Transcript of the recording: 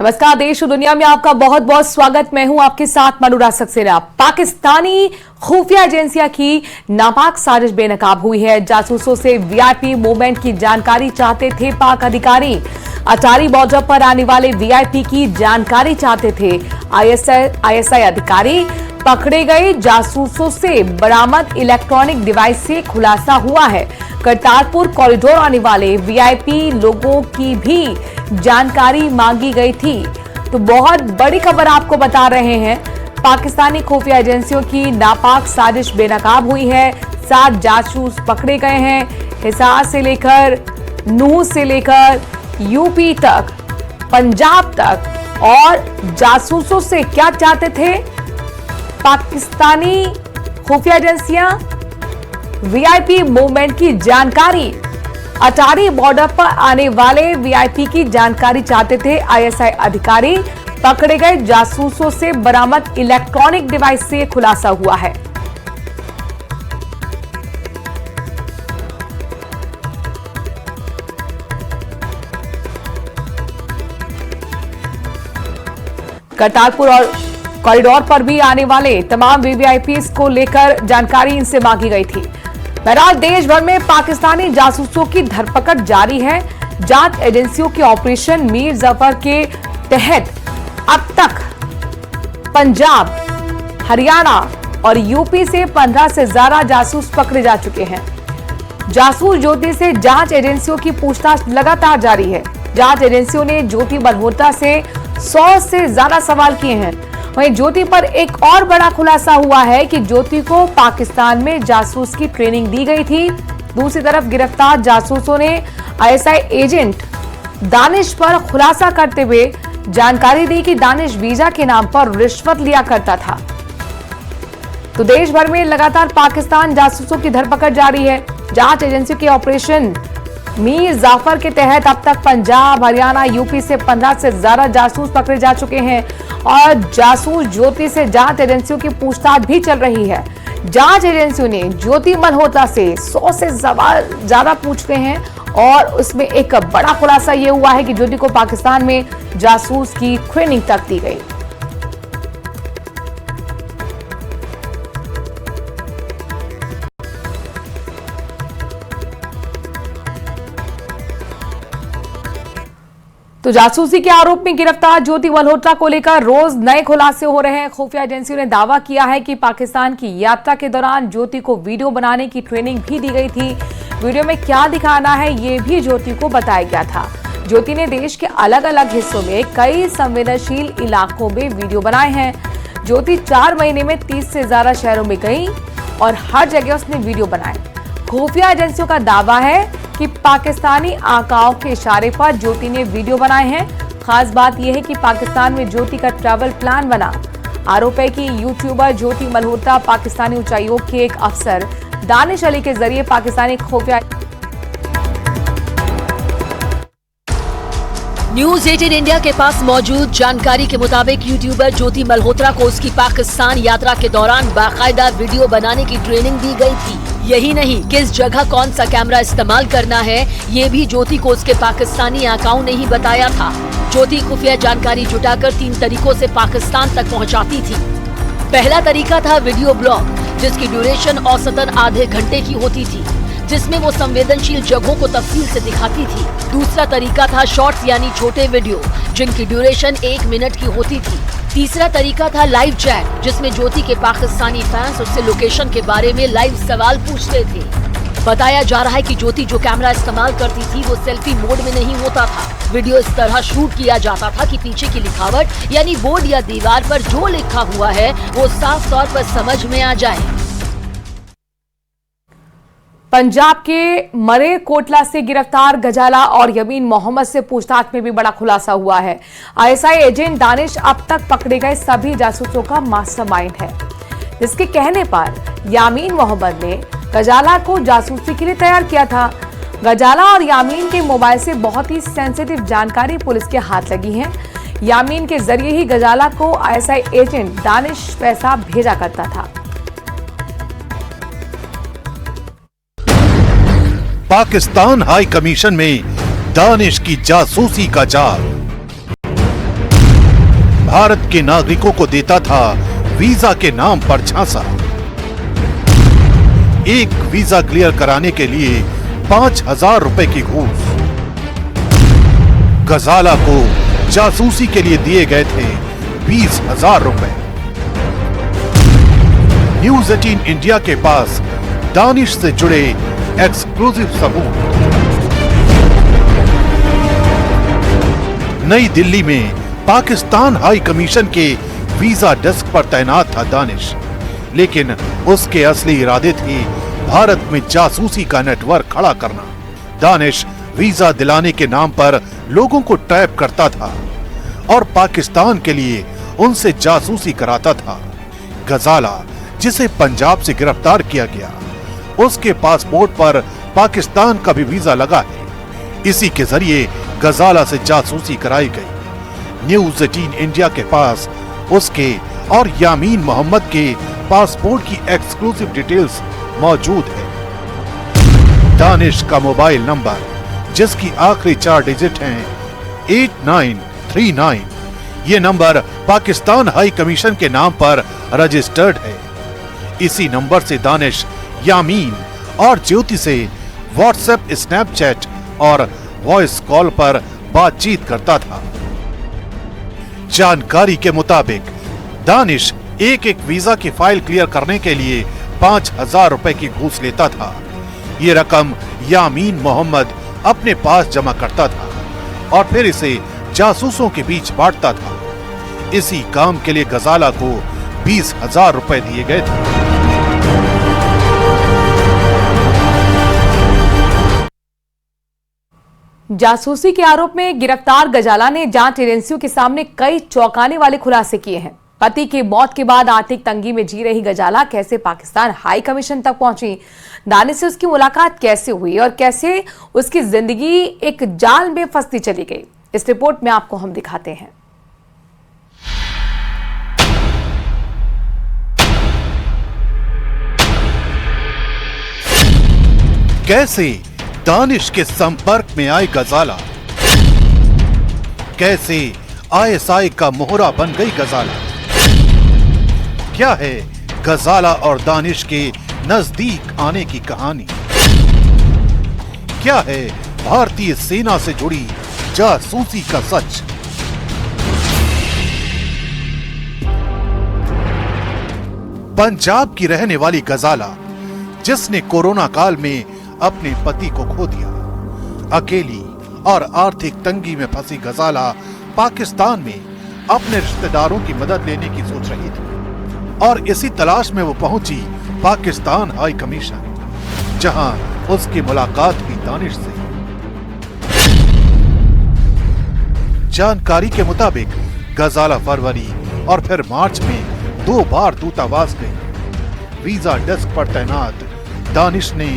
नमस्कार, देश और दुनिया में आपका बहुत बहुत स्वागत। मैं हूं आपके साथ मनोरा सक्सेना। पाकिस्तानी खुफिया एजेंसियां की नापाक साजिश बेनकाब हुई है। जासूसों से वीआईपी मूवमेंट की जानकारी चाहते थे पाक अधिकारी। अटारी बॉर्डर पर आने वाले वीआईपी की जानकारी चाहते थे आईएसआई अधिकारी। पकड़े गए जासूसों से बरामद इलेक्ट्रॉनिक डिवाइस से खुलासा हुआ है। करतारपुर कॉरिडोर आने वाले वीआईपी लोगों की भी जानकारी मांगी गई थी। तो बहुत बड़ी खबर आपको बता रहे हैं। पाकिस्तानी खुफिया एजेंसियों की नापाक साजिश बेनकाब हुई है। 7 जासूस पकड़े गए हैं। हिसार से लेकर नूह से लेकर यूपी तक, पंजाब तक। और जासूसों से क्या चाहते थे पाकिस्तानी खुफिया एजेंसियां? वीआईपी मूवमेंट की जानकारी। अटारी बॉर्डर पर आने वाले वीआईपी की जानकारी चाहते थे आईएसआई अधिकारी। पकड़े गए जासूसों से बरामद इलेक्ट्रॉनिक डिवाइस से खुलासा हुआ है। करतारपुर और कॉरिडोर पर भी आने वाले तमाम वीवीआईपी को लेकर जानकारी इनसे मांगी गई थी। बहरहाल देश भर में पाकिस्तानी जासूसों की धरपकड़ जारी है। जांच एजेंसियों के ऑपरेशन मीर जफर के तहत अब तक पंजाब, हरियाणा और यूपी से 15 से ज्यादा जासूस पकड़े जा चुके हैं। जासूस ज्योति से जांच एजेंसियों की पूछताछ लगातार जारी है। जांच एजेंसियों ने ज्योति मल्होत्रा से 100 से ज्यादा सवाल किए हैं। वहीं ज्योति पर एक और बड़ा खुलासा हुआ है कि ज्योति को पाकिस्तान में जासूस की ट्रेनिंग दी गई थी। दूसरी तरफ गिरफ्तार जासूसों ने आईएसआई एजेंट दानिश पर खुलासा करते हुए जानकारी दी कि दानिश वीजा के नाम पर रिश्वत लिया करता था। तो देश भर में लगातार पाकिस्तान जासूसों की धरपकड़ जारी है। जांच एजेंसी के ऑपरेशन मीर जाफर के तहत अब तक पंजाब, हरियाणा, यूपी से 15 से ज्यादा जासूस पकड़े जा चुके हैं। और जासूस ज्योति से जांच एजेंसियों की पूछताछ भी चल रही है। जांच एजेंसियों ने ज्योति मल्होत्रा से 100 से ज्यादा पूछते हैं और उसमें एक बड़ा खुलासा यह हुआ है कि ज्योति को पाकिस्तान में जासूस की ट्रेनिंग तक दी गई। तो जासूसी के आरोप में गिरफ्तार ज्योति मल्होत्रा को लेकर रोज नए खुलासे हो रहे हैं। खुफिया एजेंसियों ने दावा किया है कि पाकिस्तान की यात्रा के दौरान ज्योति को वीडियो बनाने की ट्रेनिंग भी दी गई थी। वीडियो में क्या दिखाना है ये भी ज्योति को बताया गया था। ज्योति ने देश के अलग अलग हिस्सों में कई संवेदनशील इलाकों में वीडियो बनाए हैं। ज्योति 4 महीने में 30 से ज्यादा शहरों में गई और हर जगह उसने वीडियो बनाए। खुफिया एजेंसियों का दावा है कि पाकिस्तानी आकाओं के इशारे पर ज्योति ने वीडियो बनाए हैं। खास बात यह है कि पाकिस्तान में ज्योति का ट्रैवल प्लान बना। आरोप है कि यूट्यूबर ज्योति मल्होत्रा पाकिस्तानी उच्चायोग के एक अफसर दानिश अली के जरिए पाकिस्तानी खुफिया न्यूज 18 इंडिया के पास मौजूद जानकारी के मुताबिक यूट्यूबर ज्योति मल्होत्रा को उसकी पाकिस्तान यात्रा के दौरान बाकायदा वीडियो बनाने की ट्रेनिंग दी गई थी। यही नहीं, किस जगह कौन सा कैमरा इस्तेमाल करना है ये भी ज्योति को उसके पाकिस्तानी आकाओं ने ही बताया था। ज्योति खुफिया जानकारी जुटाकर 3 तरीकों से पाकिस्तान तक पहुंचाती थी। पहला तरीका था वीडियो ब्लॉग, जिसकी ड्यूरेशन औसतन आधे घंटे की होती थी, जिसमें वो संवेदनशील जगहों को तफसील से दिखाती थी। दूसरा तरीका था शॉर्ट्स यानी छोटे वीडियो, जिनकी ड्यूरेशन 1 मिनट की होती थी। तीसरा तरीका था लाइव चैट, जिसमें ज्योति के पाकिस्तानी फैंस उससे लोकेशन के बारे में लाइव सवाल पूछते थे। बताया जा रहा है कि ज्योति जो कैमरा इस्तेमाल करती थी वो सेल्फी मोड में नहीं होता था। वीडियो इस तरह शूट किया जाता था कि पीछे की लिखावट यानी बोर्ड या दीवार पर जो लिखा हुआ है वो साफ तौर पर समझ में आ जाए। पंजाब के मरे कोटला से गिरफ्तार गजाला और यमीन मोहम्मद से पूछताछ में भी बड़ा खुलासा हुआ है। आईएसआई एजेंट दानिश अब तक पकड़े गए सभी जासूसों का मास्टरमाइंड है, जिसके कहने पर यामीन मोहम्मद ने गजाला को जासूसी के लिए तैयार किया था। गजाला और यामीन के मोबाइल से बहुत ही सेंसिटिव जानकारी पुलिस के हाथ लगी है। यामीन के जरिए ही गजाला को आईएसआई एजेंट दानिश पैसा भेजा करता था। पाकिस्तान हाई कमीशन में दानिश की जासूसी का जाल। भारत के नागरिकों को देता था वीजा के नाम पर झांसा। एक वीजा क्लियर कराने के लिए 5,000 रुपए की घूस। गजाला को जासूसी के लिए दिए गए थे 20,000 रुपए। न्यूज 18 इंडिया के पास दानिश से जुड़े एक्सक्लूसिव सबूत। नई दिल्ली में पाकिस्तान हाई कमीशन के वीजा डेस्क पर तैनात था दानिश, लेकिन उसके असली इरादे थे भारत में जासूसी का नेटवर्क खड़ा करना। दानिश वीजा दिलाने के नाम पर लोगों को ट्रैप करता था और पाकिस्तान के लिए उनसे जासूसी कराता था। गजाला, जिसे पंजाब से गिरफ्तार किया गया, उसके पासपोर्ट पर पाकिस्तान का भी वीजा लगा है। इसी के जरिए गजाला से जासूसी कराई गई। न्यूज 18 इंडिया के पास उसके और यामीन मोहम्मद के पासपोर्ट की एक्सक्लूसिव डिटेल्स मौजूद है। दानिश का मोबाइल नंबर, जिसकी आखिरी 4 डिजिट हैं 8939, ये नंबर पाकिस्तान हाई कमीशन के नाम पर रजिस्टर्ड है। इसी नंबर से दानिश यामीन और ज्योति से व्हाट्सएप, स्नैपचैट और वॉइस कॉल पर बातचीत करता था। जानकारी के मुताबिक दानिश एक वीजा की फाइल क्लियर करने के लिए 5,000 रुपए की घूस लेता था। ये रकम यामीन मोहम्मद अपने पास जमा करता था और फिर इसे जासूसों के बीच बांटता था। इसी काम के लिए गजाला को 20,000 रुपए दिए गए थे। जासूसी के आरोप में गिरफ्तार गजाला ने जांच एजेंसियों के सामने कई चौंकाने वाले खुलासे किए हैं। पति की मौत के बाद आर्थिक तंगी में जी रही गजाला कैसे पाकिस्तान हाई कमीशन तक पहुंची, दानिश से उसकी मुलाकात कैसे हुई और कैसे उसकी जिंदगी एक जाल में फंसती चली गई, इस रिपोर्ट में आपको हम दिखाते हैं। कैसे दानिश के संपर्क में आई गजाला, कैसे आईएसआई का मोहरा बन गई गजाला। क्या है गजाला और दानिश के नजदीक आने की कहानी? क्या है भारतीय सेना से जुड़ी जासूसी का सच? पंजाब की रहने वाली गजाला, जिसने कोरोना काल में अपने पति को खो दिया, अकेली और आर्थिक तंगी में फंसी गजाला पाकिस्तान में अपने रिश्तेदारों की मदद लेने की सोच रही थी और इसी तलाश में वो पहुंची पाकिस्तान हाई कमीशन, जहां उसकी मुलाकात हुई दानिश से। जानकारी के मुताबिक गजाला फरवरी और फिर मार्च में 2 बार दूतावास गई। वीजा डेस्क पर तैनात दानिश ने